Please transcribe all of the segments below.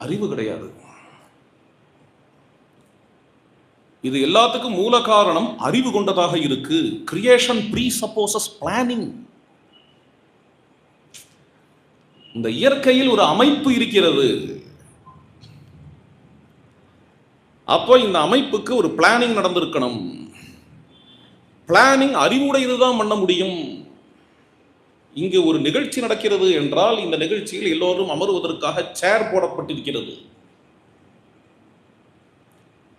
அறிவு கிடையாது. இது எல்லாத்துக்கும் மூல காரணம் அறிவு கொண்டதாக இருக்கு. Creation presupposes planning. இந்த இயற்கையில் ஒரு அமைப்பு இருக்கிறது. அப்போ இந்த அமைப்புக்கு ஒரு பிளானிங் நடந்திருக்கணும். பிளானிங் அறிவுடையதுதான் பண்ண முடியும். இங்கு ஒரு நிகழ்ச்சி நடக்கிறது என்றால் இந்த நிகழ்ச்சியில் எல்லோரும் அமருவதற்காக சேர் போடப்பட்டிருக்கிறது.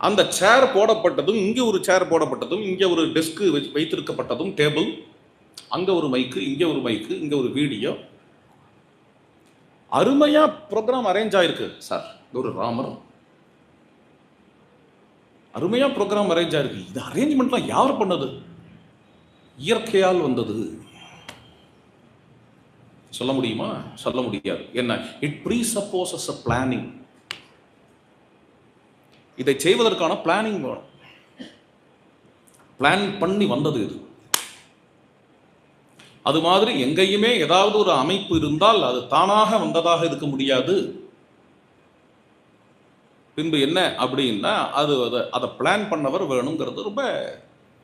அந்த சேர் போடப்பட்டதும், இங்கே ஒரு சேர் போடப்பட்டதும், இங்கே ஒரு டெஸ்க் வைத்திருக்கப்பட்டதும், டேபிள், அங்கே ஒரு மைக்கு, இங்கே ஒரு மைக்கு, இங்கே ஒரு வீடியோ, அருமையா ப்ரோக்ராம் அரேஞ்ச் ஆயிருக்கு சார். ஒரு ராமர் அருமையா ப்ரோக்ராம் அரேஞ்ச் ஆயிருக்கு. இது அரேஞ்ச்மெண்ட்லாம் யார் பண்ணது? இயற்கையால் வந்தது. சொல்ல முடியுமா? சொல்ல முடியாது. என்ன? It presupposes a planning. இதை செய்வதற்கான பிளானிங் வேணும். பிளான் பண்ணி வந்தது இது. அது மாதிரி எங்கேயுமே ஏதாவது ஒரு அமைப்பு இருந்தால் அது தானாக வந்ததாக இருக்க முடியாது. பின்பு என்ன அப்படின்னா அது அதை பிளான் பண்ணவர் வேணுங்கிறது ரொம்ப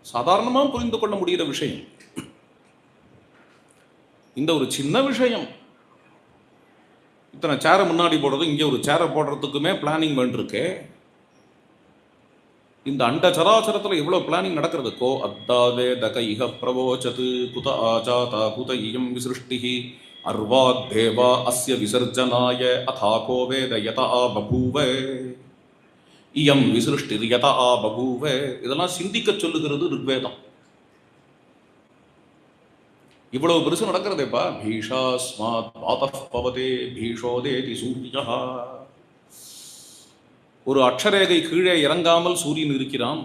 சாதாரணமாக புரிந்து கொள்ள முடிகிற விஷயம். இந்த ஒரு சின்ன விஷயம், இத்தனை சேரை முன்னாடி போடுறது, இங்கே ஒரு சேரை போடுறதுக்குமே பிளானிங் வேண்டியிருக்கு. இந்த அண்ட சராச்சரத்தில் எவ்வளோ பிளானிங் நடக்கிறது. கோ அத்தாவே தக இக பிரவோச்சது குத ஆஜாதா குத இயம் விசிருஷ்டிஹி அர்வாத் தேவா அஸ்ய விசர்ஜனாய அதா கோ வேத யதா பபூவ இயம் விசிருஷ்டிர் யதா பபூவ. இதெல்லாம் சிந்திக்க சொல்லுகிறது ருக்வேதம். இவ்வளவு பெருசு நடக்கிறதேப்பா. பீஷாஸ்மாத் வாதஃ பவதே பீஷோதேதி சூரியஹ. ஒரு அக்ஷரேகை கீழே இறங்காமல் சூரியன் இருக்கிறான்.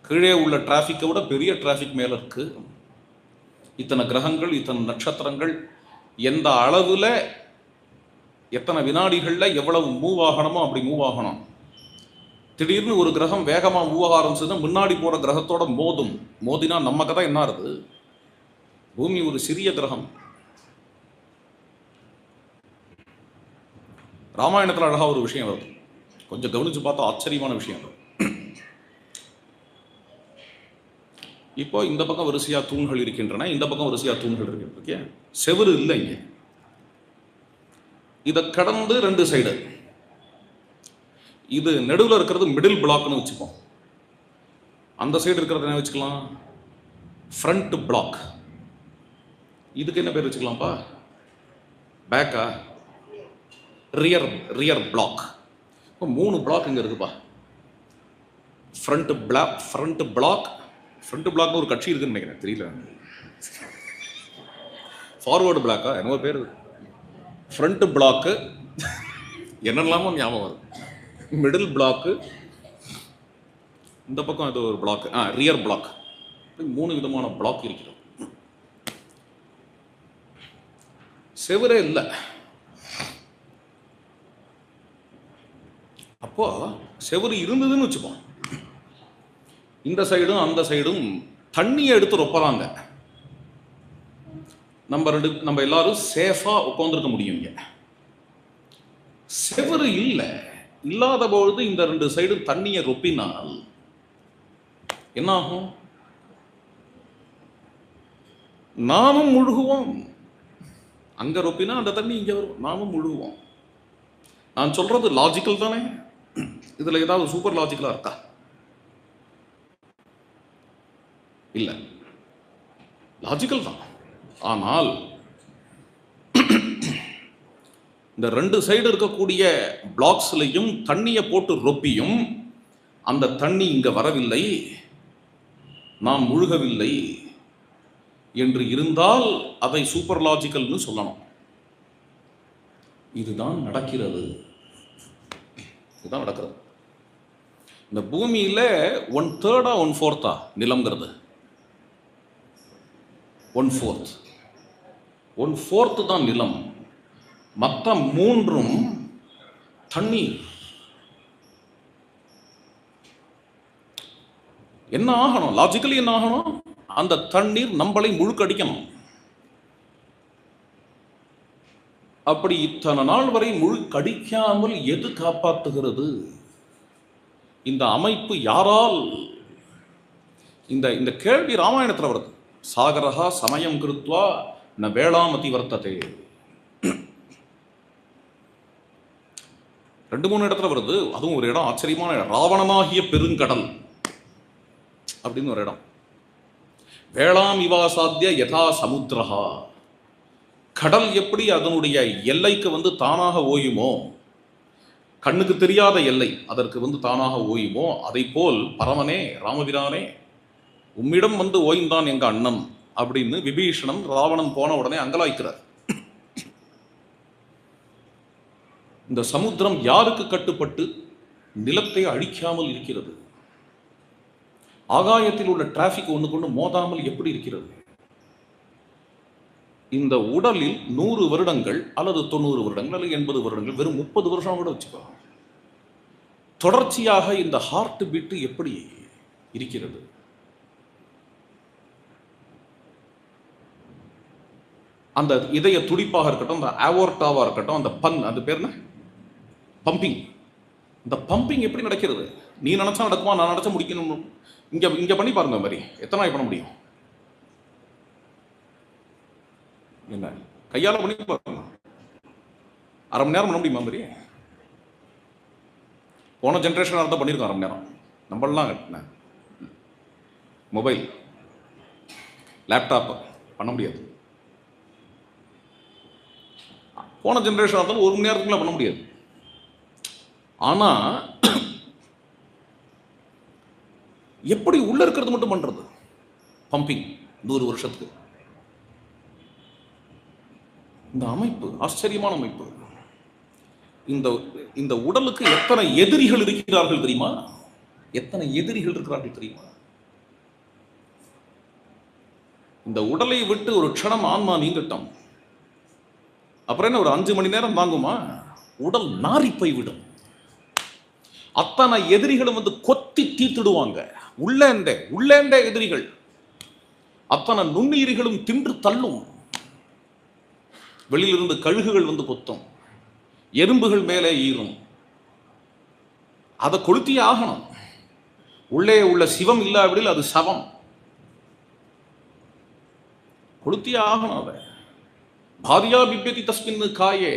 கீழே உள்ள டிராஃபிக்கை விட பெரிய டிராஃபிக் மேல இருக்கு. இத்தனை கிரகங்கள், இத்தனை நட்சத்திரங்கள், எந்த அளவுல எத்தனை வினாடிகள்ல எவ்வளவு மூவ் ஆகணுமோ அப்படி மூவ் ஆகணும். திடீர்னு ஒரு கிரகம் வேகமா மூவ் ஆரம்பிச்சதுன்னா முன்னாடி போற கிரகத்தோட மோதும். மோதினா நம்ம கதை என்ன ஆறுது? பூமி ஒரு சிறிய கிரகம். ராமாயணத்தில் அழகா ஒரு விஷயம் வருது, கொஞ்சம் கவனிச்சு பார்த்தா ஆச்சரியமான விஷயம். இப்போ இந்த பக்கம் வரிசையா தூண்கள் இருக்கின்றன, இந்த பக்கம் வரிசையா தூண்கள் இருக்கின்றன. செவுரு இல்லை இங்க. இதை கடந்து ரெண்டு சைடு, இது நடுவில் இருக்கிறது மிடில் பிளாக்னு வச்சுப்போம். அந்த சைடு இருக்கிறது என்ன வச்சுக்கலாம்? Front block. இதுக்கு என்ன பேர் வச்சுக்கலாம்ப்பா? பேக்கா? Rear block. இப்போ 3 பிளாக் இங்கே இருக்குப்பா. ஃப்ரண்ட் பிளாக்னு ஒரு கட்சி இருக்குன்னு நினைக்கிறேன், தெரியல. ஃபார்வர்டு பிளாக்கா என்னவோ பேர். ஃப்ரண்ட் பிளாக்கு என்னெல்லாமோ ஞாபகம் வருது. மிடில் பிளாக்கு, இந்த பக்கம் இது ஒரு பிளாக், ரியர் பிளாக். 3 விதமான பிளாக் இருக்கிறது. செவரே இல்லை. அப்போ செவரு இருந்ததுன்னு வச்சுப்போம். இந்த சைடும் அந்த சைடும் தண்ணியை எடுத்து ரொப்பறாங்க. நம்ம எல்லாரும் சேஃபா உட்காந்துருக்க முடியும். செவரு இல்லை, இல்லாத பொழுது இந்த 2 சைடும் தண்ணியை ரொப்பினால் என்ன ஆகும்? நாமும் முழுகுவோம். அங்க ரொப்பினா அந்த தண்ணி இங்க வரும், நாமும் முழுகுவோம். நான் சொல்றது லாஜிக்கல் தானே? இதுல ஏதாவது சூப்பர் லாஜிக்கலா இருக்கா? இல்ல, லாஜிக்கல் தான். ஆனால் இந்த 2 சைடு இருக்கக்கூடிய பிளாக்ஸ்லையும் தண்ணியை போட்டு ரொப்பியும் அந்த தண்ணி இங்க வரவில்லை, நாம் முழுகவில்லை என்று இருந்தால் அதை சூப்பர் லாஜிக்கல்னு சொல்லணும். இதுதான் நடக்கிறது. இதுதான் நடக்கிறது. இந்த பூமியில 1/3 1/4 நிலம்ங்கிறது. 1/4 தான் நிலம், மற்ற 3 தண்ணீர். என்ன ஆகணும்? லாஜிக்கலி என்ன ஆகணும்? அந்த தண்ணீர் நம்மளை முழுக்கடிக்கணும். அப்படி இத்தனை நாள் வரை முழு கடிக்காமல் எது காப்பாற்றுகிறது? இந்த அமைப்பு யாரால்? இந்த இந்த கேள்வி ராமாயணத்தில் வருது. சாகரஹா சமயம் கிருத்வா ந வேளாமதி வர்த்ததே. 2-3 இடத்துல வருது. அதுவும் ஒரு இடம் ஆச்சரியமான இடம். ராவணனாகிய பெருங்கடல் அப்படின்னு ஒரு இடம். வேளாம் இவாசாத்திய யதா சமுத்திரஹா. கடல் எப்படி அதனுடைய எல்லைக்கு தானாக ஓயுமோ, கண்ணுக்கு தெரியாத எல்லை அதற்கு தானாக ஓயுமோ, அதை போல் பரமனே ராமபிரானே உம்மிடம் ஓய்ந்தான் எங்க அண்ணன் அப்படின்னு விபீஷணன் ராவணன் போன உடனே அங்கலாய்க்கிறார். இந்த சமுத்திரம் யாருக்கு கட்டுப்பட்டு நிலத்தை அழிக்காமல் இருக்கிறது? ஆகாயத்தில் உள்ள டிராபிக் ஒண்ணுக்கு மோதாமல் எப்படி இருக்கிறது? இந்த உடலில் 100 வருடங்கள் அல்லது 90 வருடங்கள் அல்லது 80 வருடங்கள், வெறும் 30 வருஷம் கூட வச்சுக்கோ, தொடர்ச்சியாக இந்த ஹார்ட் பீட் எப்படி இருக்கிறது? அந்த இதய துடிப்பாக இருக்கட்டும், அந்த ஆவோர்டாவா இருக்கட்டும், அந்த பேர் என்ன, பம்பிங். இந்த பம்பிங் எப்படி நடக்கிறது? நீ நினைச்சா நடக்குமா? நான் நினைச்சா முடிக்கணும். இங்க பண்ணி பாருங்க. மாதிரி எத்தனை நாள் பண்ண முடியும்? என்ன கையால பண்ணி பாருங்க. அரை மணி நேரம் பண்ண முடியுமா? மாதிரி போன ஜென்ரேஷனாக இருந்தால் பண்ணியிருக்கோம் அரை மணி நேரம். நம்மளாம் மொபைல் லேப்டாப் பண்ண முடியாது. போன ஜென்ரேஷனாக இருந்தாலும் 1 மணி நேரத்துக்குள்ள பண்ண முடியாது. ஆனா எப்படி உள்ள இருக்கிறது மட்டும் பண்றது? பம்பிங் 100 வருஷத்துக்கு. இந்த அமைப்பு ஆச்சரியமான அமைப்பு. இந்த உடலுக்கு எத்தனை எதிரிகள் இருக்கிறார்கள் தெரியுமா? எத்தனை எதிரிகள் இருக்கிறார்கள் தெரியுமா? இந்த உடலை விட்டு ஒரு க்ஷணம் ஆன்மா நீங்கட்டும், அப்புறம் என்ன, ஒரு 5 மணி நேரம் தாங்குமா? உடல் நாரி போய் விடும். அத்தனை எதிரிகளும் கொத்தி தீர்த்திடுவாங்க. உள்ளேண்ட எதிரிகள் அத்தனை நுண்ணுயிரிகளும் தின்று தள்ளும். வெளியிலிருந்து கழுகுகள் கொத்தும், எறும்புகள் மேலே ஈரும். அதை கொளுத்தியே ஆகணும். உள்ளே உள்ள சிவம் இல்லாவிடில் அது சவம். கொளுத்தியே ஆகணும். அதை பாரியா பிப்யதி தஸ்மின் காயே.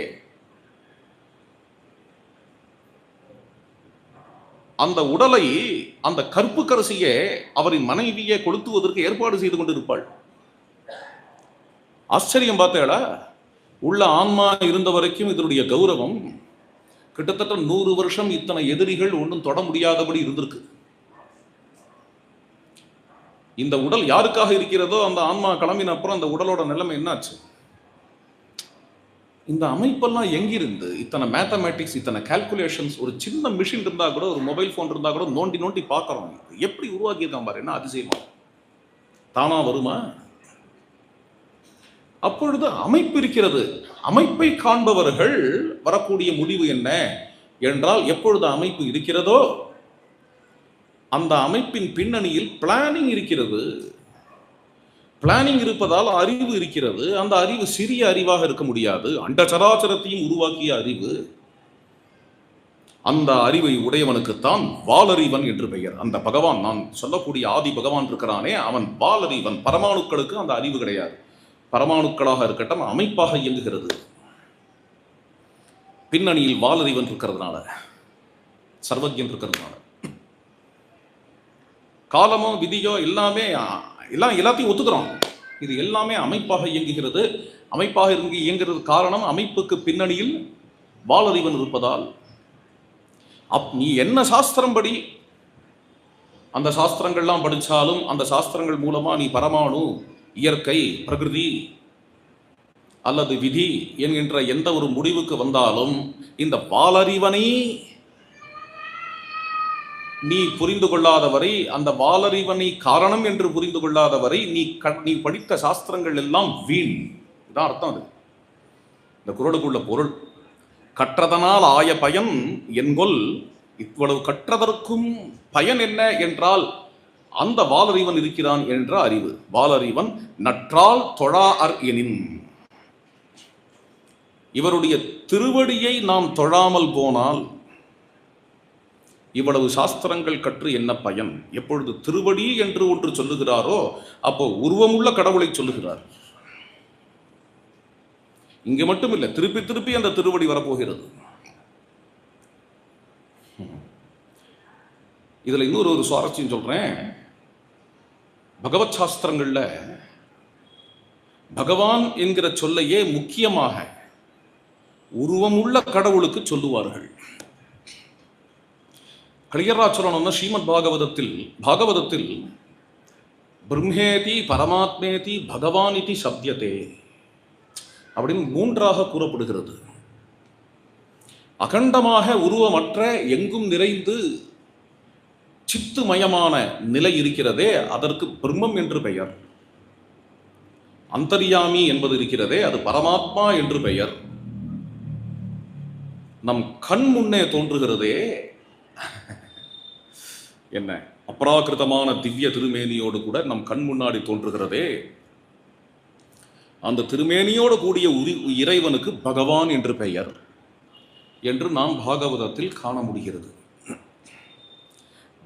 அந்த உடலை, அந்த கற்பு கரசியே அவரின் மனைவியை கொளுத்துவதற்கு ஏற்பாடு செய்து கொண்டிருப்பாள். ஆச்சரியம் பார்த்தேடா. உள்ள ஆன்மா இருந்த வரைக்கும் இதனுடைய கௌரவம் கிட்டத்தட்ட 100 வருஷம் இத்தனை எதிரிகள் ஒன்றும் தொட முடியாதபடி இருந்திருக்கு. இந்த உடல் யாருக்காக இருக்கிறதோ அந்த ஆன்மா கிளம்பின அப்புறம் அந்த உடலோட நிலைமை என்னாச்சு? இந்த அமைப்பெல்லாம் எங்கிருந்து? இத்தனை மேத்தமேட்டிக்ஸ், இத்தனை கால்குலேஷன்ஸ். ஒரு சின்ன மிஷின் இருந்தா கூட, ஒரு மொபைல் போன் இருந்தா கூட நோண்டி பார்க்கறோம். எப்படி உருவாக்கியிருக்கான் பாரு, என்ன அதிசயமா. தானா வருமா? அப்பொழுது அமைப்பு இருக்கிறது. அமைப்பை காண்பவர்கள் வரக்கூடிய முடிவு என்ன என்றால், எப்பொழுது அமைப்பு இருக்கிறதோ அந்த அமைப்பின் பின்னணியில் பிளானிங் இருக்கிறது. பிளானிங் இருப்பதால் அறிவு இருக்கிறது. அந்த அறிவு சிறிய அறிவாக இருக்க முடியாது. அண்ட சராச்சரத்தையும் உருவாக்கிய அறிவு. அந்த அறிவை உடையவனுக்குத்தான் வாலறிவன் என்று பெயர். அந்த பகவான், நான் சொல்லக்கூடிய ஆதி பகவான் இருக்கிறானே, அவன் வாலறிவன். பரமாணுக்களுக்கு அந்த அறிவு கிடையாது. பரமாணுக்களாக இருக்கட்டும், அமைப்பாக இயங்குகிறது. பின்னணியில் வாலறிவன் இருக்கிறதுனால, சர்வஜன் இருக்கிறதுனால, காலமோ விதியோ எல்லாத்தையும் ஒத்துக்கிறோம். இது எல்லாமே அமைப்பாக இயங்குகிறது. அமைப்பாக இயங்குகிறது காரணம், அமைப்புக்கு பின்னணியில் வாலறிவன் இருப்பதால். நீ என்ன சாஸ்திரம் படி, அந்த சாஸ்திரங்கள்லாம் படிச்சாலும் அந்த சாஸ்திரங்கள் மூலமா நீ பரமாணு, இயற்கை, பிரகிருதி அல்லது விதி என்கின்ற எந்த ஒரு முடிவுக்கு வந்தாலும், இந்த வாலறிவனை நீ புரிந்து கொள்ளாதவரை, அந்த வாலறிவனை காரணம் என்று புரிந்து கொள்ளாதவரை நீ படித்த சாஸ்திரங்கள் எல்லாம் வீண். இதான் அர்த்தம். அது இந்த குறளுக்குள்ள பொருள். கற்றதனால் ஆய பயன் என்கொல். இவ்வளவு கற்றதற்கும் பயன் என்ன என்றால், அந்த வாலறிவன் இருக்கிறான் என்ற அறிவு. வாலறிவன் நற்றால் தொழா அர் எனின். இவருடைய திருவடியை நாம் தொழாமல் போனால் இவ்வளவு சாஸ்திரங்கள் கற்று என்ன பயன்? எப்பொழுது திருவடி என்று ஒன்று சொல்லுகிறாரோ அப்போ உருவமுள்ள கடவுளை சொல்லுகிறார். இங்க மட்டும் இல்லை, திருப்பி திருப்பி அந்த திருவடி வரப்போகிறது. இதுல இன்னொரு சுவாரஸ்யம் சொல்றேன். பகவத் சாஸ்திரங்கள்ல பகவான் என்கிற சொல்லையே முக்கியமாக உருவமுள்ள கடவுளுக்கு சொல்லுவார்கள். கிளியரா சொல்லணும்னா ஸ்ரீமத் பாகவதத்தில் பிரம்மேதி பரமாத்மேதி பகவான் இதி சப்தியதே அப்படின்னு 3ஆக கூறப்படுகிறது. அகண்டமாக உருவமற்ற எங்கும் நிறைந்து சித்துமயமான நிலை இருக்கிறதே அதற்கு பிரம்மம் என்று பெயர். அந்தர்யாமி என்பது இருக்கிறதே அது பரமாத்மா என்று பெயர். நம் கண் முன்னே தோன்றுகிறதே என்ன அபராகிருதமான திவ்ய திருமேனியோடு கூட நம் கண் முன்னாடி தோன்றுகிறதே அந்த திருமேனியோடு கூடிய இறைவனுக்கு பகவான் என்று பெயர் என்று நாம் பாகவதத்தில் காண முடிகிறது.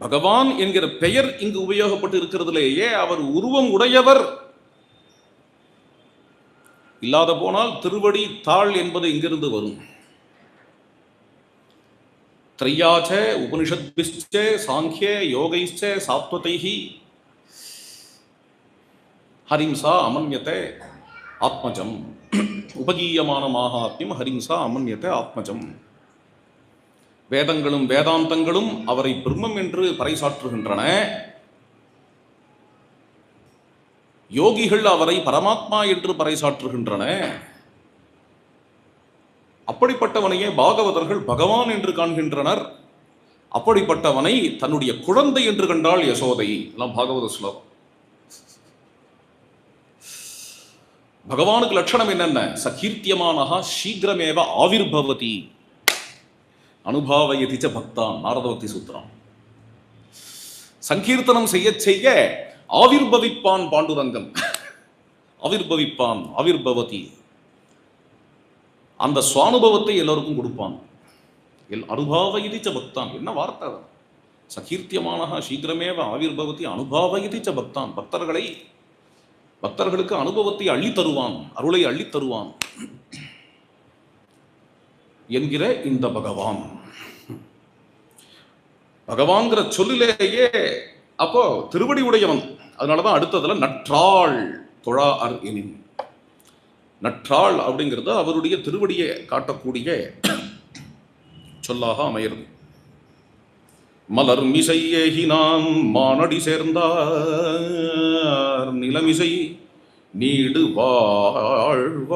பகவான் என்கிற பெயர் இங்கு உபயோகப்பட்டு இருக்கிறதுலேயே அவர் உருவம் உடையவர். இல்லாத போனால் திருவடி தாள் என்பது எங்கிருந்து வரும்? த்ரையாச்ச உபனிஷத்பிஷ்ச சாங்கிய யோகைச்ச சாத்வதைஹி ஹரிம்சா அமன்யதே ஆத்மஜம். உபகீயமான மாகாத்மியம் ஹரிம்சா அமன்யதே ஆத்மஜம். வேதங்களும் வேதாந்தங்களும் அவரை பிரம்மம் என்று பறைசாற்றுகின்றன. யோகிகள் அவரை பரமாத்மா என்று பறைசாற்றுகின்றன. அப்படிப்பட்டவனையே பாகவதர்கள் பகவான் என்று காண்கின்றனர். அப்படிப்பட்டவனை தன்னுடைய குழந்தை என்று கண்டாள் யசோதை. எல்லாம் பாகவத ஸ்லோகம். பகவானுக்கு லட்சணம் என்னென்ன? சகீர்த்தியமானஹா சீக்கிரமேவ ஆவிர்பவதி அனுபாவயதிச்ச பக்தான். நாரதவதி சூத்திரம். சங்கீர்த்தனம் செய்ய செய்ய ஆவிர்பவிப்பான் பாண்டுரங்கன். ஆவிர்பவிப்பான் ஆவிர்பவதி. அந்த சுவானுபவத்தை எல்லோருக்கும் கொடுப்பான். அனுபாவயதிச்ச பக்தான். என்ன வார்த்தை? சகீர்த்தியமானஹா சீக்கிரமேவ ஆவிர்பவதி அனுபாவயதிச்ச பக்தான். பக்தர்களுக்கு அனுபவத்தை அள்ளி தருவான், அருளை அள்ளி தருவான் என்கிற இந்த பகவான். பகவான்கிற சொல்லிலேயே அப்போ திருவடி உடையவன். அதனாலதான் அடுத்ததுல நற்றாள் தொழா அர் எனின். நற்றாள் அப்படிங்கிறது அவருடைய திருவடியை காட்டக்கூடிய சொல்லாக அமைகிறது. மலர் மிசை ஏகினான் மானடி சேர்ந்தார் நிலமிசை நீடு வாழ்வாகார்.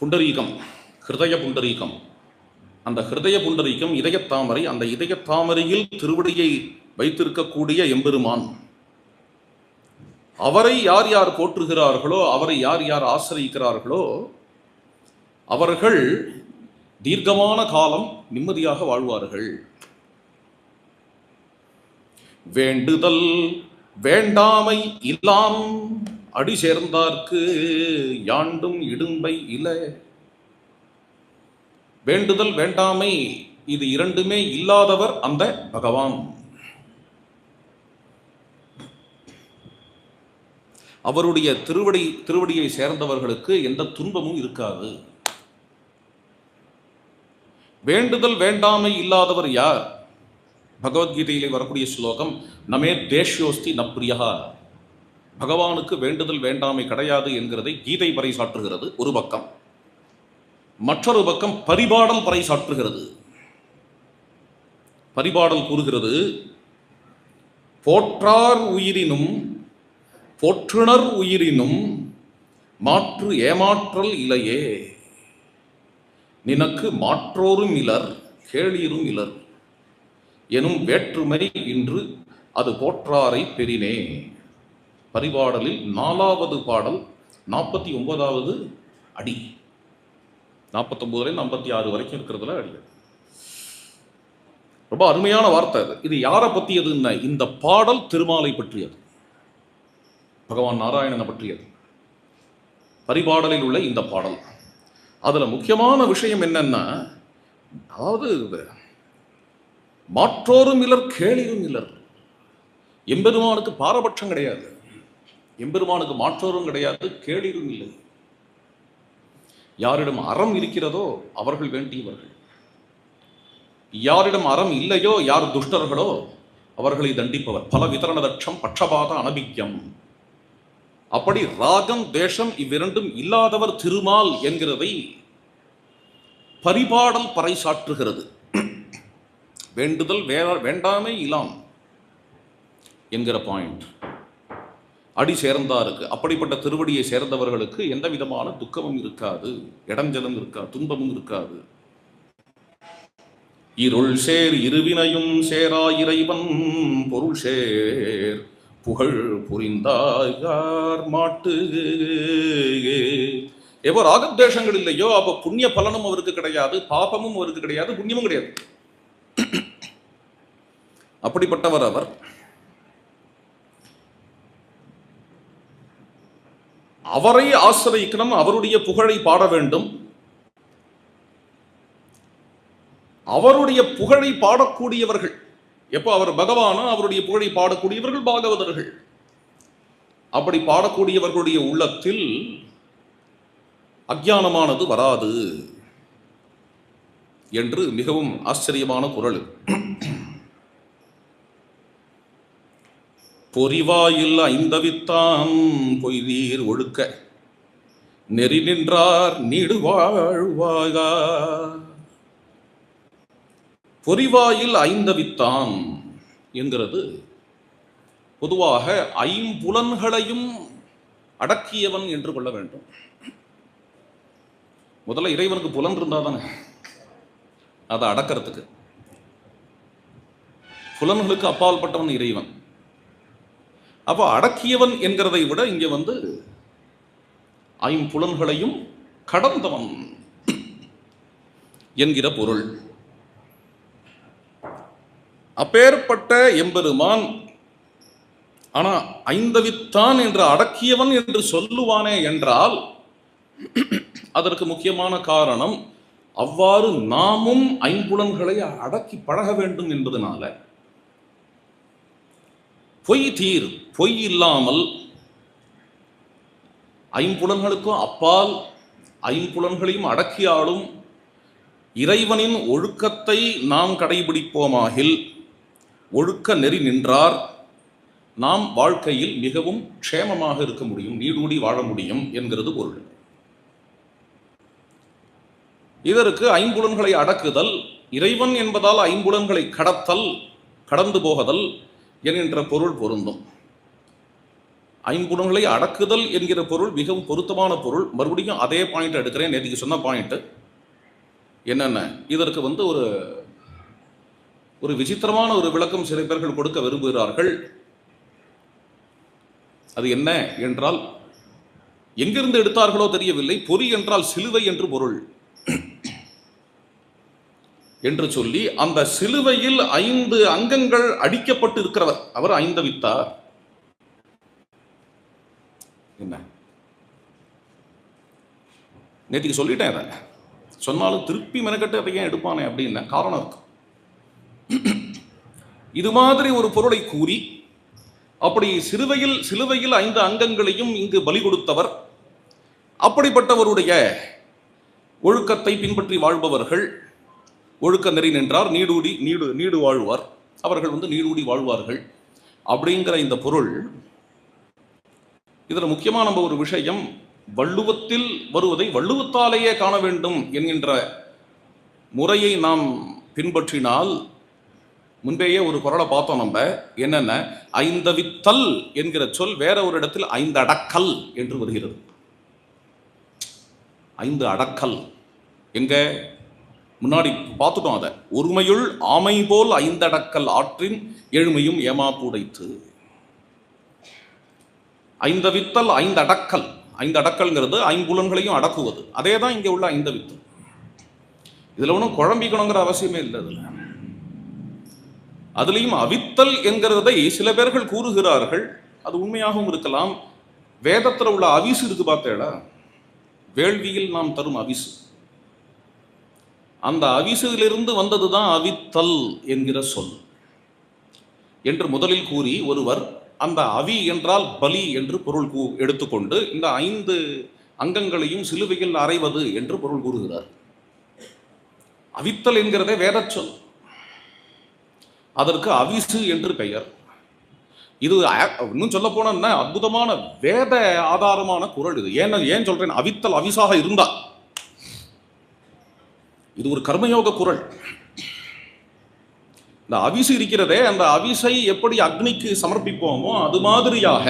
புண்டரீகம், ஹிருதய புண்டரீகம். அந்த ஹிருதய புண்டரீகம் இதயத்தாமரை. அந்த இதயத்தாமரையில் திருவடியை வைத்திருக்கக்கூடிய எம்பெருமான். அவரை யார் யார் போற்றுகிறார்களோ, அவரை யார் யார் ஆசிரியிக்கிறார்களோ அவர்கள் தீர்க்கமான காலம் நிம்மதியாக வாழ்வார்கள். வேண்டுதல் வேண்டாமை இல்லாம் அடி சேர்ந்தார்க்கு யாண்டும் இடும்பை இல. வேண்டுதல் வேண்டாமை இது இரண்டுமே இல்லாதவர் அந்த பகவான். அவருடைய திருவடியை சேர்ந்தவர்களுக்கு எந்த துன்பமும் இருக்காது. வேண்டுதல் வேண்டாமை இல்லாதவர் யார்? பகவத்கீதையிலே வரக்கூடிய ஸ்லோகம் நமே தேஷ்யோஸ்தி ந பிரியா. பகவானுக்கு வேண்டுதல் வேண்டாமை கிடையாது என்கிறதை கீதை பறைசாற்றுகிறது ஒரு பக்கம். மற்றொரு பக்கம் பரிபாடல் பறைசாற்றுகிறது. பரிபாடல் கூறுகிறது, போற்றார் உயிரினும் போற்றுணர் உயிரினும் மாற்று ஏமாற்றல் இலையே. நினக்கு மாற்றோரும் இலர் கேளீரும் இலர் எனும் வேற்றுமை இன்று அது போற்றாரை பெறினே. பரிபாடலில் 4வது பாடல் 49வது அடி. 49 56 வரைக்கும் இருக்கிறதுல அடி. ரொம்ப அருமையான வார்த்தை அது. இது யாரை பற்றியதுன்னா, இந்த பாடல் திருமாலை பற்றியது, பகவான் நாராயணனை பற்றியது. பரிபாடலில் உள்ள இந்த பாடல். அதுல முக்கியமான விஷயம் என்னன்னா, அதாவது மாற்றோரும் இலர் கேளிரும் இலர். எம்பெருமானுக்கு பாரபட்சம் கிடையாது, எம்பெருமானுக்கு மாற்றோரும் கிடையாது, கேளிரும் இல்லை. யாரிடம் அறம் இருக்கிறதோ அவர்கள் வேண்டியவர்கள், யாரிடம் அறம் இல்லையோ, யார் துஷ்டர்களோ அவர்களை தண்டிப்பவர். பல விதரணதட்சம் பட்சபாத அனபிக்யம். அப்படி ராகம் தேசம் இவ்விரண்டும் இல்லாதவர் திருமால் என்கிறதை பரிபாடல் பறைசாற்றுகிறது. வேண்டுதல் வேண்டாமே இலாம் என்கிற பாயிண்ட் அடி சேர்ந்தாருக்கு. அப்படிப்பட்ட திருவடியை சேர்ந்தவர்களுக்கு எந்த விதமான துக்கமும் இருக்காது, இடைஞ்சலும் இருக்காது, துன்பமும் இருக்காது. இருள் சேர் இருவினையும் சேரா இறைவன் பொருள் சேர் புகழ் புரிந்தார் மாட்டு. எவோ ராகத்வேஷங்கள் இல்லையோ அப்ப புண்ணிய பலனும் அவருக்கு கிடையாது, பாபமும் அவருக்கு கிடையாது, புண்ணியமும் கிடையாது. அப்படிப்பட்டவர் அவர். அவரை ஆசிரியக்கணும், அவருடைய புகழை பாட வேண்டும். அவருடைய புகழை பாடக்கூடியவர்கள் எப்போ அவர் பகவானோ அவருடைய புகழை பாடக்கூடியவர்கள் பாகவதர்கள். அப்படி பாடக்கூடியவர்களுடைய உள்ளத்தில் அஞ்ஞானமானது வராது என்று மிகவும் ஆச்சரியமான குறள். பொறிவாயில் ஐந்தவித்தான் பொய்தீர் ஒழுக்க நெறி நின்றார் நீடு வாழ்வாகா. பொறிவாயில் ஐந்தவித்தான் என்கிறது பொதுவாக ஐம்புலன்களையும் அடக்கியவன் என்று கொள்ள வேண்டும். முதல்ல இறைவனுக்கு புலன் இருந்தா தானே அதை அடக்கிறதுக்கு. புலன்களுக்கு அப்பால்பட்டவன் இறைவன். அப்போ அடக்கியவன் என்கிறதை விட இங்க ஐம்புலன்களையும் கடந்தவன் என்கிற பொருள். அப்பேற்பட்ட எம்பெருமான் ஆனா ஐந்தவித்தான் என்று அடக்கியவன் என்று சொல்லுவானே என்றால் அதற்கு முக்கியமான காரணம் அவ்வாறு நாமும் ஐம்புலன்களை அடக்கி பழக வேண்டும் என்பதனால. பொய் தீர், பொய் இல்லாமல் ஐம்புலன்களுக்கும் அப்பால் ஐம்புலன்களையும் அடக்கியாலும் இறைவனின் ஒழுக்கத்தை நாம் கடைபிடிப்போமாகில் ஒழுக்க நெறி நின்றார் நாம் வாழ்க்கையில் மிகவும் க்ஷேமமாக இருக்க முடியும், நீடூடி வாழ முடியும் என்கிறது பொருள். இதற்கு ஐம்புலன்களை அடக்குதல், இறைவன் என்பதால் ஐம்புலன்களை கடத்தல், கடந்து போகுதல் என்கின்ற பொருள் பொருந்தும். ஐம்புலன்களை அடக்குதல் என்கிற பொருள் மிகவும் பொருத்தமான பொருள். மறுபடியும் அதே பாயிண்ட் எடுக்கிறேன், நேற்றுக்கு சொன்ன பாயிண்ட் என்னென்ன. இதற்கு ஒரு விசித்திரமான ஒரு விளக்கம் சில பேர்கள் கொடுக்க விரும்புகிறார்கள். அது என்ன என்றால், எங்கிருந்து எடுத்தார்களோ தெரியவில்லை, பொறி என்றால் சிலுவை என்று பொருள் என்று சொல்லி அந்த சிலுவையில் 5 அங்கங்கள் அடிக்கப்பட்டு இருக்கிறவர் அவர் ஐந்தவித்தார். என்ன நேற்றுக்கு சொல்லிட்டேன், அதை சொன்னாலும் திருப்பி மெனக்கட்டு அதை ஏன் எடுப்பானே அப்படின்னு காரணம் இருக்கு. இது மாதிரி ஒரு பொருளை கூறி அப்படி சிலுவையில் 5 அங்கங்களையும் இங்கு பலி கொடுத்தவர். அப்படிப்பட்டவருடைய ஒழுக்கத்தை பின்பற்றி வாழ்பவர்கள் ஒழுக்க நெறி நின்றார் நீடு வாழ்வார். அவர்கள் நீடூடி வாழ்வார்கள் அப்படிங்கிற இந்த பொருள். இதுல முக்கியமான நம்ம ஒரு விஷயம், வள்ளுவத்தில் வருவதை வள்ளுவத்தாலேயே காண வேண்டும் என்கின்ற முறையை நாம் பின்பற்றினால், முன்பேயே ஒரு குறளை பார்த்தோம் நம்ம, என்னென்ன ஐந்தவித்தல் என்கிற சொல் வேற ஒரு இடத்தில் 5 அடக்கல் என்று வருகிறது. 5 அடக்கல் எங்க முன்னாடி பார்த்துட்டோம். அதை ஒருமையுள் ஆமை போல் 5 அடக்கல் ஆற்றின் எழுமையும் ஏமாப்புடைத்து. ஐந்தவித்தல் 5 அடக்கல். 5 அடக்கல்ங்கிறது ஐம்புலன்களையும் அடக்குவது. அதே தான் இங்க உள்ள ஐந்தவித்தல். இதுல ஒன்றும் குழம்பிக்கணுங்கிற அவசியமே இல்லை. அதுலேயும் அவித்தல் என்கிறதை சில பேர்கள் கூறுகிறார்கள். அது உண்மையாகவும் இருக்கலாம். வேதத்தில் உள்ள அவிசு இருக்கு பார்த்தேடா, வேள்வியில் நாம் தரும் அவிசு. அந்த அவிசிலிருந்து வந்ததுதான் அவித்தல் என்கிற சொல் என்று முதலில் கூறி ஒருவர் அந்த அவி என்றால் பலி என்று பொருள் எடுத்துக்கொண்டு இந்த 5 அங்கங்களையும் சிலுவையில் அறைவது என்று பொருள் கூறுகிறார். அவித்தல் என்கிறதே வேத சொல், அதற்கு அவிசு என்று பெயர். இது இன்னும் சொல்ல போனா அற்புதமான வேத ஆதாரமான குறள் இது. ஏன் சொல்றேன், அவித்தல் அவிசாக இருந்தா இது ஒரு கர்மயோக குறள். இந்த அவிசு இருக்கிறதே, அந்த அவிசை எப்படி அக்னிக்கு சமர்ப்பிப்போமோ அது மாதிரியாக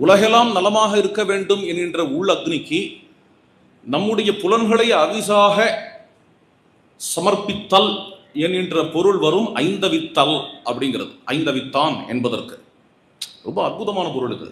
உலகெல்லாம் நலமாக இருக்க வேண்டும் என்கின்ற உள் அக்னிக்கு நம்முடைய புலன்களை அவிசாக சமர்ப்பித்தல் என்கின்ற பொருள் வரும். ஐந்தவித்தல் அப்படிங்கிறது, ஐந்தவித்தான் என்பதற்கு ரொம்ப அற்புதமான பொருள் இது.